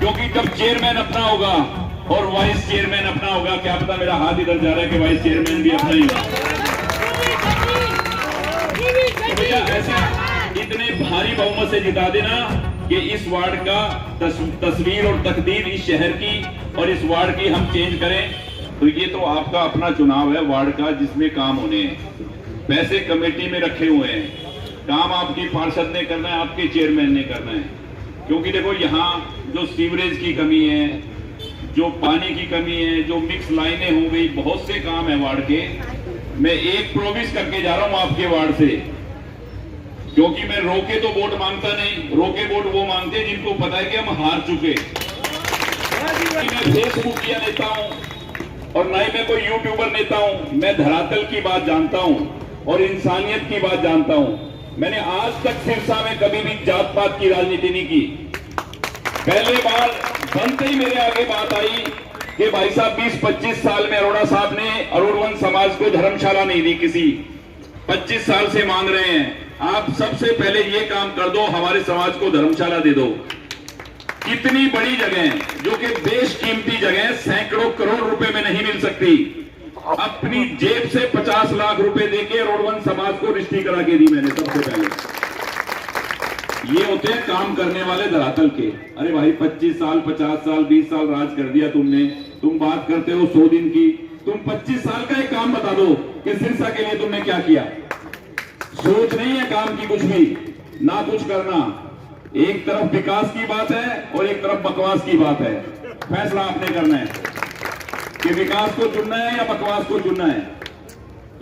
क्योंकि जब चेयरमैन अपना होगा और वाइस चेयरमैन अपना होगा, क्या पता मेरा हाथ इधर जा रहा है कि वाइस चेयरमैन भी अपना ही होगा। तो भैया ऐसे इतने भारी बहुमत से जिता देना कि इस वार्ड का तस्वीर और तकदीर इस शहर की और इस वार्ड की हम चेंज करें। तो ये तो आपका अपना चुनाव है वार्ड का, जिसमें काम होने हैं, पैसे कमेटी में रखे हुए हैं, काम आपकी पार्षद ने करना है, आपके चेयरमैन ने करना है। क्योंकि देखो यहाँ जो सीवरेज की कमी है, जो पानी की कमी है, जो मिक्स लाइनें हो गई, बहुत से काम है वार्ड के। मैं एक प्रोमिस करके जा रहा हूं आपके वार्ड से, क्योंकि मैं रोके तो वोट मांगता नहीं, रोके वोट वो मांगते हैं जिनको पता है कि हम हार चुके। मैं फेसबुक किया नेता हूं और ना ही मैं कोई यूट्यूबर नेता हूं। मैं धरातल की बात जानता हूं और इंसानियत की बात जानता हूं। मैंने आज तक सिरसा में कभी भी जात पात की राजनीति नहीं की। पहले बार बनते ही मेरे आगे बात आई कि भाई साहब 20-25 साल में अरोड़ा साहब ने अरुण समाज को धर्मशाला नहीं दी किसी, 25 साल से मांग रहे हैं, आप सबसे पहले ये काम कर दो, हमारे समाज को धर्मशाला दे दो। इतनी बड़ी जगह जो कि बेशकीमती जगह सैकड़ों करोड़ रुपए में नहीं मिल सकती, अपनी जेब से 50 लाख रुपए देके रोडवन समाज को रिश्ती करा के दी मैंने सबसे पहले। ये होते हैं काम करने वाले धरातल के। अरे भाई 25 साल 50 साल 20 साल राज कर दिया तुमने, तुम बात करते हो 100 दिन की, तुम 25 साल का एक काम बता दो कि सिरसा के लिए तुमने क्या किया। सोच नहीं है काम की कुछ भी, ना कुछ करना। एक तरफ विकास की बात है और एक तरफ बकवास की बात है। फैसला आपने करना है कि विकास को चुनना है या बकवास को चुनना है।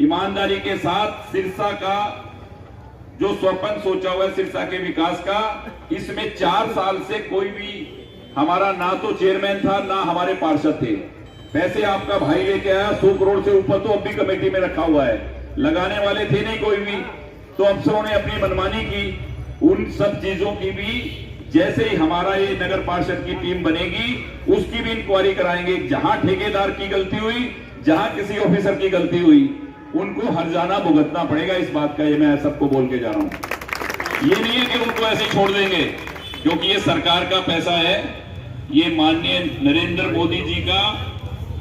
ईमानदारी के साथ सिरसा का जो स्वप्न सोचा हुआ है सिरसा के विकास का, इसमें 4 साल से कोई भी हमारा ना तो चेयरमैन था ना हमारे पार्षद थे। पैसे आपका भाई लेके आया 100 करोड़ से ऊपर, तो अब भी कमेटी में रखा हुआ है, लगाने वाले थे नहीं कोई भी। तो अफसरों ने अपनी मनमानी की। उन सब चीजों की भी जैसे ही हमारा ये नगर पार्षद की टीम बनेगी उसकी भी इंक्वायरी कराएंगे। जहां ठेकेदार की गलती हुई, जहां किसी ऑफिसर की गलती हुई, उनको हर्जाना भुगतना पड़ेगा। इस बात का ये मैं सबको बोल के जा रहा हूं। ये नहीं है कि उनको ऐसे छोड़ देंगे, क्योंकि ये सरकार का पैसा है। ये माननीय नरेंद्र मोदी जी का,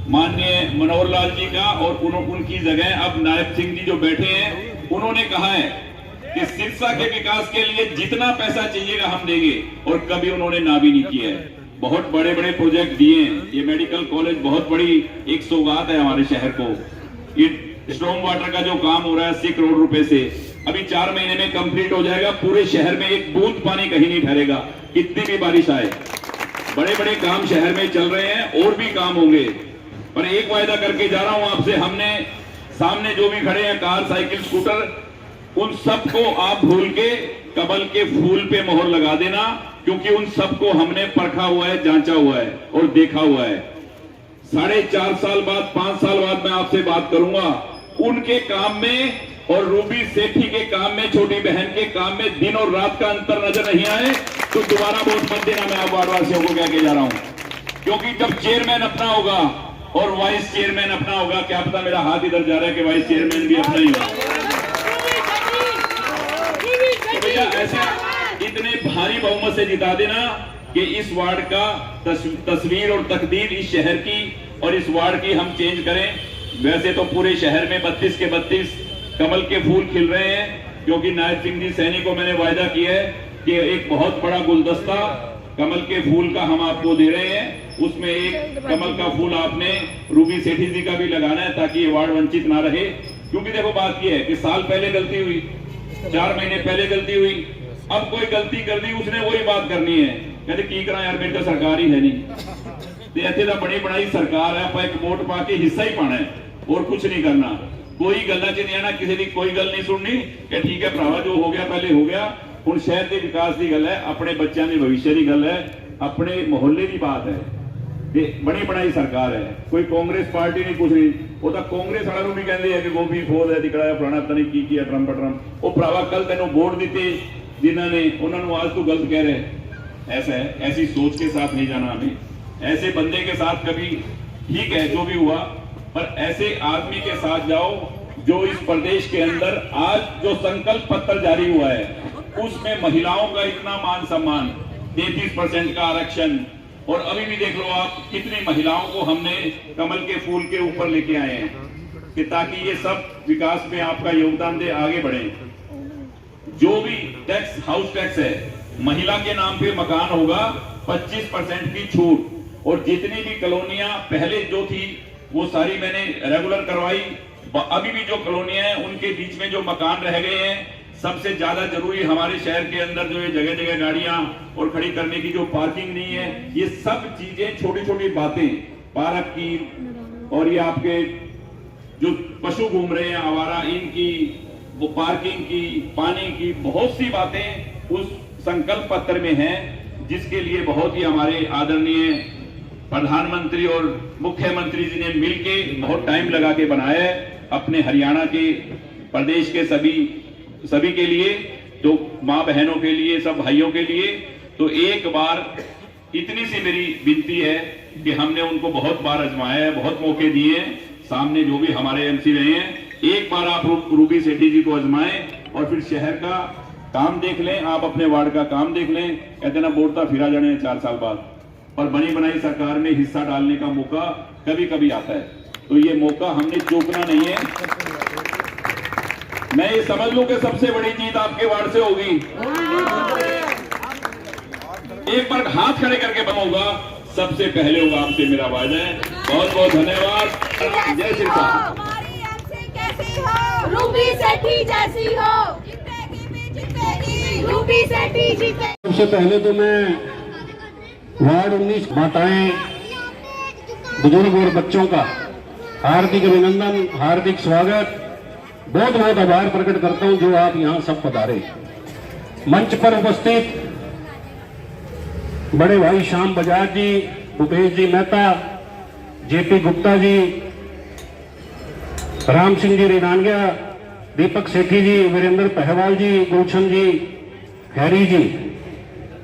माननीय मनोहर लाल जी का, और उनकी जगह अब नायब सिंह जी जो बैठे हैं, उन्होंने कहा है कि सिरसा के विकास के लिए जितना पैसा चाहिएगा हम देंगे, और कभी उन्होंने ना भी नहीं किया है। बहुत बड़े बड़े प्रोजेक्ट दिए हैं। ये मेडिकल कॉलेज बहुत बड़ी एक सौगात है हमारे शहर को। ये स्ट्रॉन्ग वाटर का जो काम हो रहा है 80 करोड़ रुपए से, अभी 4 महीने में कंप्लीट हो जाएगा। पूरे शहर में एक बूंद पानी कहीं नहीं ठहरेगा, कितनी भी बारिश आए। बड़े बड़े काम शहर में चल रहे हैं और भी काम होंगे। पर एक वायदा करके जा रहा हूं आपसे, हमने सामने जो भी खड़े हैं कार साइकिल स्कूटर, उन सबको आप भूल के कमल के फूल पे मोहर लगा देना, क्योंकि उन सबको हमने परखा हुआ है, जांचा हुआ है और देखा हुआ है। 4.5 साल बाद 5 साल बाद मैं आपसे बात करूंगा उनके काम में और रूबी सेठी के काम में, छोटी बहन के काम में दिन और रात का अंतर नजर नहीं आए तो दोबारा वोट मत देना। मैं आप वार्डवासियों को कह के जा रहा हूं, क्योंकि जब चेयरमैन अपना होगा और वाइस चेयरमैन अपना होगा, क्या पता मेरा हाथ इधर जा रहा है कि वाइस चेयरमैन भी अपना ही होगा। तो भैया ऐसे इतने भारी बहुमत से जिता देना कि इस वार्ड का तस्वीर और तकदीर इस शहर की और इस वार्ड की हम चेंज करें। वैसे तो पूरे शहर में 32 के 32 कमल के फूल खिल रहे हैं, क्योंकि नायब सिंह जी सैनी को मैंने वायदा किया है कि एक बहुत बड़ा गुलदस्ता कमल के फूल का हम आपको दे रहे हैं। उसमें एक कमल का फूल आपने रूबी सेठी जी का भी लगाना है, ताकि ये वार्ड वंचित ना रहे। क्योंकि देखो बात यह है कि साल पहले गलती हुई, 4 महीने पहले गलती हुई, अब कोई गलती कर दी उसने वही बात करनी है। कहते की करा यार, मेरी तो सरकार ही है नहीं, इतने तो बड़ी बनाई सरकार है, आप एक वोट पा के हिस्सा ही पाना है और कुछ नहीं करना। कोई गल्ला च नहीं आना, किसी की कोई गल नहीं सुननी कि ठीक है भरावा जो हो गया पहले हो गया। हुण शहर के विकास की गल है, अपने बच्चों के भविष्य की गल है, अपने मोहल्ले की बात है। बड़ी बनाई सरकार है, कोई कांग्रेस पार्टी नहीं कुछ नहीं। वो तो कांग्रेस वालों भी कहते हैं कि गोभी खोल है दिखड़ा फलाना पता नहीं की ट्रम पटरम। वो भरावा कल तेनों वोट दिते जिन्होंने, उन्होंने आज तो गलत कह रहे। ऐसा है, ऐसी सोच के साथ नहीं जाना हमें, ऐसे बंदे के साथ कभी ठीक है जो भी हुआ, पर ऐसे आदमी के साथ जाओ जो इस प्रदेश के अंदर आज जो संकल्प पत्र जारी हुआ है उसमें महिलाओं का इतना मान सम्मान, 33% का आरक्षण और अभी भी देख लो आप कितनी महिलाओं को हमने कमल के फूल के ऊपर लेके आए हैं कि ताकि ये सब विकास में आपका योगदान दे, आगे बढ़े। जो भी टैक्स, हाउस टैक्स है, महिला के नाम पे मकान होगा 25% की छूट, और जितनी भी कॉलोनियां पहले जो थी वो सारी मैंने रेगुलर करवाई। अभी भी जो कॉलोनियां हैं उनके बीच में जो मकान रह गए हैं, सबसे ज्यादा जरूरी हमारे शहर के अंदर जो है जगह जगह गाड़ियां और खड़ी करने की जो पार्किंग नहीं है, ये सब चीजें छोटी छोटी बातें, पार्क की और ये आपके जो पशु घूम रहे हैं आवारा, इनकी, वो पार्किंग की, पानी की, बहुत सी बातें उस संकल्प पत्र में हैं, जिसके लिए बहुत ही हमारे आदरणीय प्रधानमंत्री और मुख्यमंत्री जी ने मिलके बहुत टाइम लगा के बनाया है अपने हरियाणा के प्रदेश के सभी के लिए, तो माँ बहनों के लिए, सब भाइयों के लिए। तो एक बार इतनी सी मेरी विनती है कि हमने उनको बहुत बार आजमाया है, बहुत मौके दिए हैं, सामने जो भी हमारे एमसी रहे हैं, एक बार आप रूबी सेठी जी को आजमाएं और फिर शहर का काम देख लें, आप अपने वार्ड का काम देख लें। कहते ना बोलता फिरा जाने 4 साल बाद, और बनी बनाई सरकार में हिस्सा डालने का मौका कभी कभी आता है, तो ये मौका हमने चूकना नहीं है। मैं ये समझ लूं कि सबसे बड़ी जीत आपके वार्ड से होगी। एक बार हाथ खड़े करके होगा, सबसे पहले होगा आपसे मेरा वादा है। बहुत बहुत धन्यवाद। जय श्री राम। रूबी सेठी जैसी हो, जीतेगी भी जीतेगी, रूबी सेठी जीते। सबसे पहले तो मैं वार्ड 19 माताएं, बुजुर्ग और बच्चों का हार्दिक अभिनंदन, हार्दिक स्वागत, बहुत बहुत आभार प्रकट करता हूं जो आप यहां सब पधारे। मंच पर उपस्थित बड़े भाई श्याम बजाज जी, भूपेश जी मेहता, जेपी गुप्ता जी, राम सिंह जी रेनानिया, दीपक सेठी जी, वीरेंद्र पहवाल जी, गुलशन जी, हैरी जी,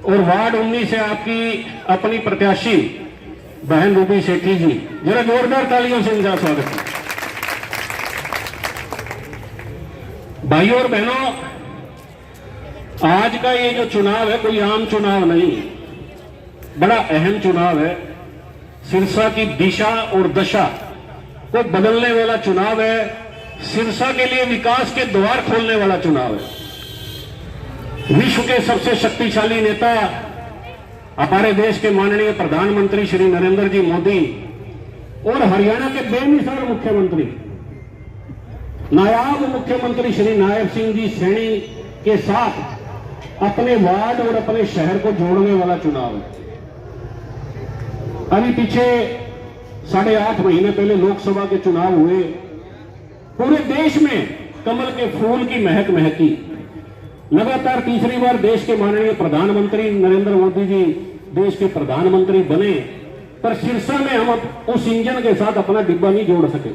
और वार्ड 19 से आपकी अपनी प्रत्याशी बहन रूबी सेठी जी, जरा जोरदार तालियों से इनका स्वागत है। भाइयों और बहनों, आज का ये जो चुनाव है कोई आम चुनाव नहीं, बड़ा अहम चुनाव है। सिरसा की दिशा और दशा को बदलने वाला चुनाव है। सिरसा के लिए विकास के द्वार खोलने वाला चुनाव है। विश्व के सबसे शक्तिशाली नेता हमारे देश के माननीय प्रधानमंत्री श्री नरेंद्र जी मोदी और हरियाणा के बेमिसाल मुख्यमंत्री, नायाब मुख्यमंत्री श्री नायब सिंह जी सैनी के साथ अपने वार्ड और अपने शहर को जोड़ने वाला चुनाव है। अभी पीछे 8.5 महीने पहले लोकसभा के चुनाव हुए, पूरे देश में कमल के फूल की महक महकी। लगातार तीसरी बार देश के माननीय प्रधानमंत्री नरेंद्र मोदी जी देश के प्रधानमंत्री बने, पर सिरसा में हम उस इंजन के साथ अपना डिब्बा नहीं जोड़ सके।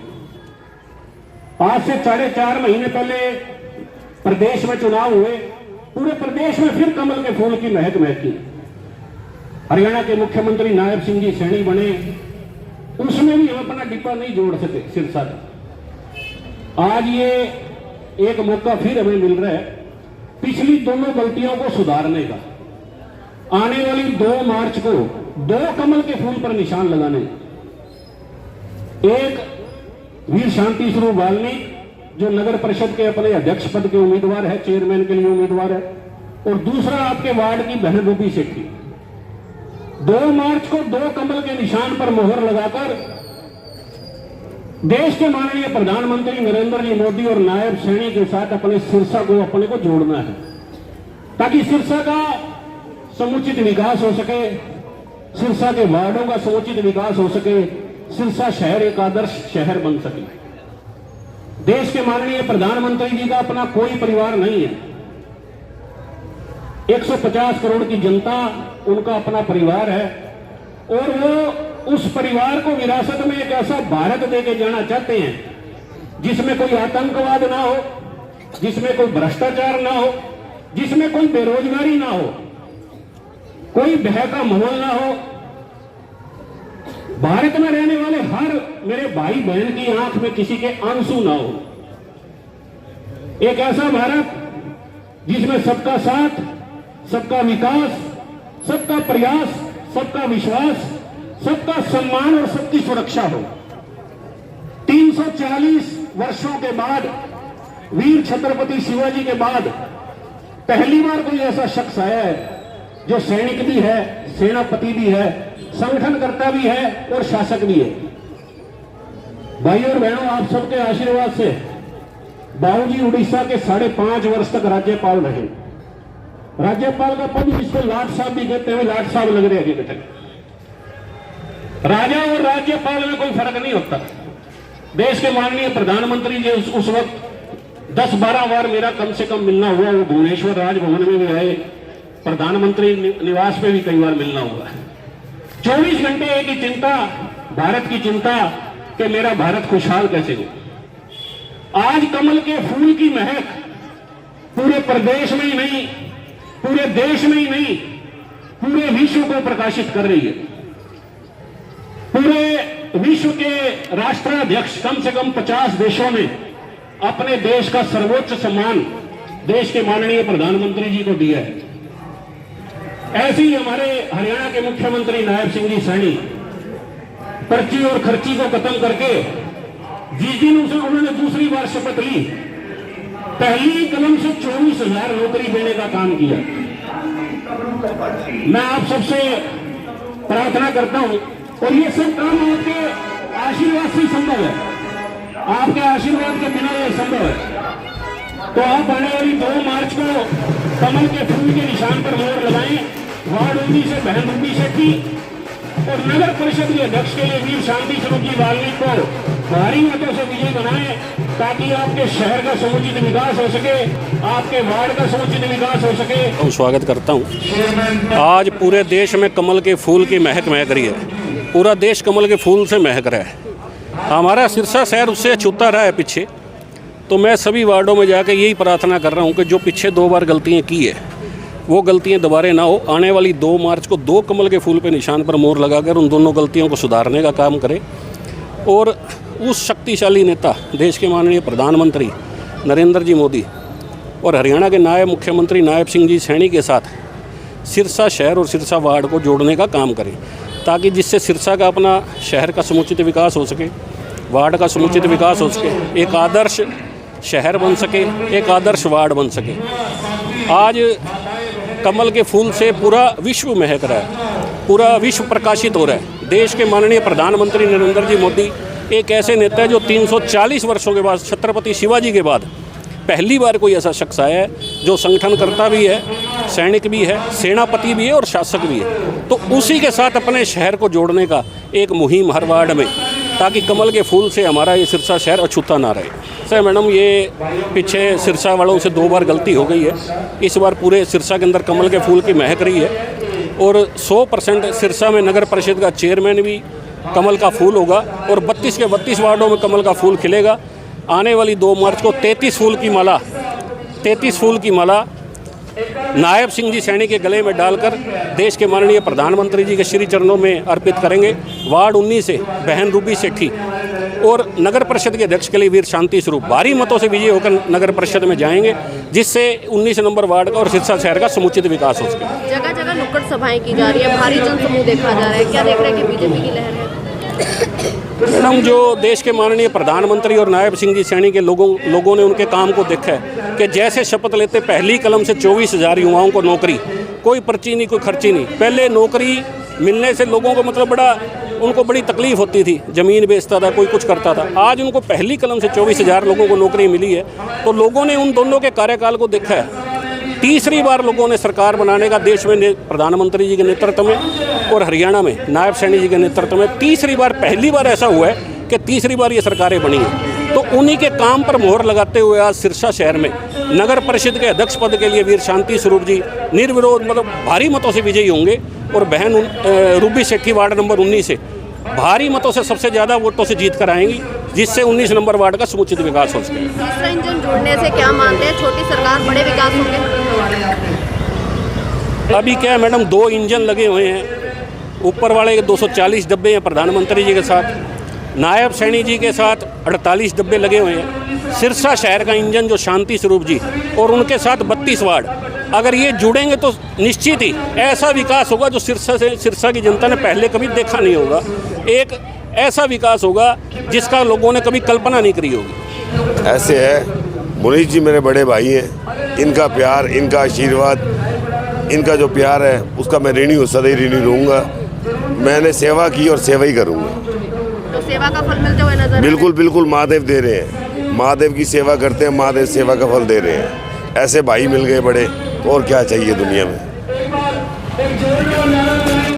आज से 4.5 महीने पहले प्रदेश में चुनाव हुए, पूरे प्रदेश में फिर कमल के फूल की महक महकी। हरियाणा के मुख्यमंत्री नायब सिंह जी सैनी बने, उसमें भी हम अपना डिब्बा नहीं जोड़ सके सिरसा का। आज ये एक मौका फिर हमें मिल रहा है पिछली दोनों गलतियों को सुधारने का। आने वाली 2 मार्च को 2 कमल के फूल पर निशान लगाने, एक वीर शांति स्वरूप वाल्मीकि जो नगर परिषद के अपने अध्यक्ष पद के उम्मीदवार है, चेयरमैन के लिए उम्मीदवार है, और दूसरा आपके वार्ड की बहन रूबी सेठी। 2 मार्च को 2 कमल के निशान पर मोहर लगाकर देश के माननीय प्रधानमंत्री नरेंद्र जी मोदी और नायब सैनी के साथ अपने सिरसा को अपने को जोड़ना है, ताकि सिरसा का समुचित विकास हो सके, सिरसा के वार्डों का समुचित विकास हो सके, सिरसा शहर एक आदर्श शहर बन सके। देश के माननीय प्रधानमंत्री जी का अपना कोई परिवार नहीं है। 150 करोड़ की जनता उनका अपना परिवार है, और वो उस परिवार को विरासत में एक ऐसा भारत देके जाना चाहते हैं जिसमें कोई आतंकवाद ना हो, जिसमें कोई भ्रष्टाचार ना हो, जिसमें कोई बेरोजगारी ना हो, कोई भय का माहौल ना हो। भारत में रहने वाले हर मेरे भाई बहन की आंख में किसी के आंसू ना हो। एक ऐसा भारत जिसमें सबका साथ, सबका विकास, सबका प्रयास, सबका विश्वास, सबका सम्मान और सबकी सुरक्षा हो। 340 वर्षों के बाद, वीर छत्रपति शिवाजी के बाद पहली बार कोई ऐसा शख्स आया है जो सैनिक भी है, सेनापति भी है, संगठनकर्ता भी है और शासक भी है। भाई और बहनों, आप सबके आशीर्वाद से बाबूजी उड़ीसा के 5.5 वर्ष तक राज्यपाल रहे। राज्यपाल का पद जिसको लाट साहब भी कहते हैं, लाट साहब लग रहे हैं हकीकत। राजा और राज्यपाल में कोई फर्क नहीं होता। देश के माननीय प्रधानमंत्री जी उस वक्त 10-12 बार मेरा कम से कम मिलना हुआ। वो भुवनेश्वर राजभवन में भी आए, प्रधानमंत्री निवास पे भी कई बार मिलना हुआ। 24 घंटे एक ही चिंता, भारत की चिंता कि मेरा भारत खुशहाल कैसे हो। आज कमल के फूल की महक पूरे प्रदेश में ही नहीं, पूरे देश में ही नहीं, पूरे विश्व को प्रकाशित कर रही है। पूरे विश्व के राष्ट्राध्यक्ष कम से कम 50 देशों ने अपने देश का सर्वोच्च सम्मान देश के माननीय प्रधानमंत्री जी को दिया है। ऐसे ही हमारे हरियाणा के मुख्यमंत्री नायब सिंह जी सैनी पर्ची और खर्ची को खत्म करके जिस दिन उन्होंने दूसरी बार शपथ ली, पहली कलम से 24,000 नौकरी देने का काम किया। मैं आप सबसे प्रार्थना करता हूं, और ये सब काम आपके आशीर्वाद से संभव है। आपके आशीर्वाद के बिना ये संभव है। तो आप आने वाली 2 मार्च को कमल के फूल के निशान पर मोहर लगाएं। वार्ड 19 से बहन रूबी शेट्टी और नगर परिषद के अध्यक्ष के लिए वीर शांति स्वरूप जी वाल्मीकि को भारी मतों से विजयी बनाएं, ताकि आपके शहर का समुचित विकास हो सके, आपके वार्ड का समुचित विकास हो सके। स्वागत करता हूँ। आज पूरे देश में कमल के फूल की महक महक रही है। पूरा देश कमल के फूल से महक रहा है। हमारा सिरसा शहर उससे छूता रहा है पीछे। तो मैं सभी वार्डों में जाकर यही प्रार्थना कर रहा हूँ कि जो पीछे 2 बार गलतियाँ की है वो गलतियाँ दोबारा ना हो। आने वाली 2 मार्च को 2 कमल के फूल पे निशान पर मोहर लगाकर उन दोनों गलतियों को सुधारने का काम करें, और उस शक्तिशाली नेता देश के माननीय प्रधानमंत्री नरेंद्र जी मोदी और हरियाणा के नायब मुख्यमंत्री नायब सिंह जी सैनी के साथ सिरसा शहर और सिरसा वार्ड को जोड़ने का काम करें, ताकि जिससे सिरसा का अपना शहर का समुचित विकास हो सके, वार्ड का समुचित विकास हो सके, एक आदर्श शहर बन सके, एक आदर्श वार्ड बन सके। आज कमल के फूल से पूरा विश्व महक रहा है, पूरा विश्व प्रकाशित हो रहा है। देश के माननीय प्रधानमंत्री नरेंद्र जी मोदी एक ऐसे नेता है जो 340 वर्षों के बाद, छत्रपति शिवाजी के बाद पहली बार कोई ऐसा शख्स आया है जो संगठनकर्ता भी है, सैनिक भी है, सेनापति भी है और शासक भी है। तो उसी के साथ अपने शहर को जोड़ने का एक मुहिम हर वार्ड में, ताकि कमल के फूल से हमारा ये सिरसा शहर अछूता ना रहे। सर मैडम, ये पीछे सिरसा वालों से 2 बार गलती हो गई है। इस बार पूरे सिरसा के अंदर कमल के फूल की महक रही है, और 100% सिरसा में नगर परिषद का चेयरमैन भी कमल का फूल होगा, और 32 के 32 वार्डों में कमल का फूल खिलेगा। आने वाली 2 मार्च को 33 फूल की माला नायब सिंह जी सैनी के गले में डालकर देश के माननीय प्रधानमंत्री जी के श्री चरणों में अर्पित करेंगे। वार्ड 19 से बहन रूबी शेट्टी और नगर परिषद के अध्यक्ष के लिए वीर शांति स्वरूप भारी मतों से विजयी होकर नगर परिषद में जाएंगे, जिससे 19 नंबर वार्ड का और सिरसा शहर का समुचित विकास हो सके। जगह जगह नुक्कड़ सभाएं की जा रही है, भारी जनसमूह देखा जा रहा है, क्या देख रहे हैं कि बीजेपी की लहर है? मैडम, जो देश के माननीय प्रधानमंत्री और नायब सिंह जी सैनी के लोगों ने उनके काम को देखा है कि जैसे शपथ लेते पहली कलम से 24,000 युवाओं को नौकरी, कोई पर्ची नहीं, कोई खर्ची नहीं। पहले नौकरी मिलने से लोगों को उनको बड़ी तकलीफ होती थी, ज़मीन बेचता था, कोई कुछ करता था। आज उनको पहली कलम से 24,000 लोगों को नौकरी मिली है। तो लोगों ने उन दोनों के कार्यकाल को देखा है। तीसरी बार लोगों ने सरकार बनाने का देश में प्रधानमंत्री जी के नेतृत्व में और हरियाणा में नायब सैनी जी के नेतृत्व में तीसरी बार, पहली बार ऐसा हुआ है कि तीसरी बार ये सरकारें बनी हैं। तो उन्हीं के काम पर मोहर लगाते हुए आज सिरसा शहर में नगर परिषद के अध्यक्ष पद के लिए वीर शांति स्वरूप जी निर्विरोध भारी मतों से विजयी होंगे, और बहन रूबी शेट्टी वार्ड नंबर 19 से भारी मतों से सबसे ज़्यादा वोटों से जीत कर आएंगी, जिससे 19 नंबर वार्ड का समुचित विकास हो सके। तीसरा इंजन जोड़ने से क्या मानते हैं, छोटी सरकार बड़े विकास होंगे? अभी क्या है मैडम, 2 इंजन लगे हुए हैं। ऊपर वाले के 240 डब्बे हैं प्रधानमंत्री जी के साथ, नायब सैनी जी के साथ 48 डब्बे लगे हुए हैं, सिरसा शहर का इंजन जो शांति स्वरूप जी और उनके साथ 32 वार्ड, अगर ये जुड़ेंगे तो निश्चित ही ऐसा विकास होगा जो सिरसा की जनता ने पहले कभी देखा नहीं होगा। एक ऐसा विकास होगा जिसका लोगों ने कभी कल्पना नहीं करी होगी। ऐसे है, मुनीष जी मेरे बड़े भाई हैं, इनका प्यार, इनका आशीर्वाद, इनका जो प्यार है उसका मैं ऋणी हूँ, सदैव ऋणी रहूँगा। मैंने सेवा की और सेवा ही करूँगा। तो सेवा का फल मिलते हुए नजर बिल्कुल बिल्कुल, महादेव दे रहे हैं, महादेव की सेवा करते हैं, महादेव सेवा का फल दे रहे हैं। ऐसे भाई मिल गए बड़े, तो और क्या चाहिए दुनिया में।